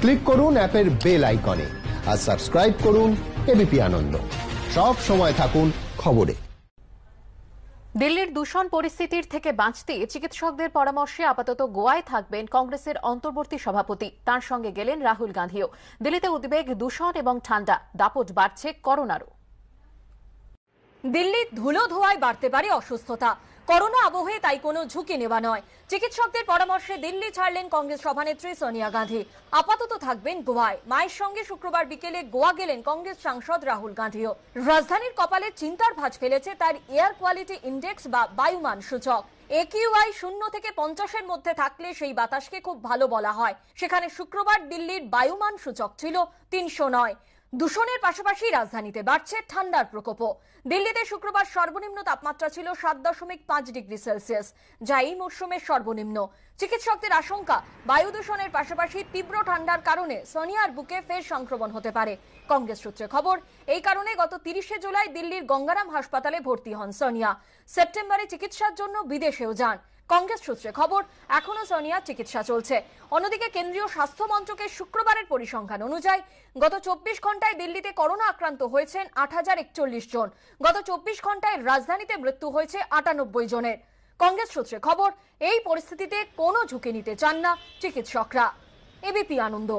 Click করুন অ্যাপের bell আইকনে আর সাবস্ক্রাইব করুন এবিপি আনন্দ। সব সময় থাকুন খবরে। দিল্লির দূষণ পরিস্থিতির থেকে বাঁচতে চিকিৎসকদের পরামর্শে আপাতত গোয়ায় থাকবেন কংগ্রেসের অন্তর্বর্তী সভাপতি। তার সঙ্গে গেলেন রাহুল গান্ধীও। দিল্লিতে উদ্বেগ, দূষণ এবং ঠান্ডা, দাপট বাড়ছে করোনারও। দিল্লির ধুলো ধোঁয়ায় বাড়তে পারে অসুস্থতা। করোনা আবহে তাই কোনো ঝুঁকি নেওয়া নয়। চিকিৎসকদের পরামর্শে দিল্লি ছাড়লেন কংগ্রেস সভানেত্রী সোনিয়া গান্ধী। আপাতত থাকবেন গোয়ায়। মায়ের সঙ্গে শুক্রবার বিকেলে গোয়া গেলেন কংগ্রেস সাংসদ রাহুল গান্ধীও। রাজধানীর কপালে চিন্তার ভাঁজ ফেলেছে তার এয়ার কোয়ালিটি ইন্ডেক্স বা বায়ুমান সূচক। AQI 0 থেকে 50-এর মধ্যে থাকলে সেই বাতাসকে খুব ভালো বলা হয়। সেখানে শুক্রবার দিল্লির বায়ুমান সূচক ছিল 309। দূষণের পাশাপাশি রাজধানীতে বাড়ছে ঠান্ডার প্রকোপও। দিল্লিতে শুক্রবার সর্বনিম্ন তাপমাত্রা ছিল 7.5 ডিগ্রি সেলসিয়াস, যা এই মরশুমের সর্বনিম্ন। চিকিৎসকদের আশঙ্কা, বায়ু দূষণের পাশাপাশি তীব্র ঠান্ডার কারণে সোনিয়ার বুকে ফের সংক্রমণ হতে পারে। কংগ্রেস সূত্রে খবর, এই কারণে গত 30শে জুলাই দিল্লির গঙ্গারাম হাসপাতালে ভর্তি হন সোনিয়া। সেপ্টেম্বরে চিকিৎসার জন্য বিদেশেও যান। কংগ্রেস সূত্রে খবর, এখনো সোনিয়ার চিকিৎসা চলছে। অন্যদিকে কেন্দ্রীয় স্বাস্থ্য মন্ত্রকের শুক্রবারের পরিসংখ্যান অনুযায়ী গত 24 ঘন্টায় দিল্লিতে করোনা আক্রান্ত হয়েছেন 8041 জন। গত 24 ঘন্টায় রাজধানীতে মৃত্যু হয়েছে 98 জনের। কংগ্রেস সূত্রে খবর, এই পরিস্থিতিতে কোনো ঝুঁকি নিতে চান না চিকিৎসকরা। এবিপি আনন্দ।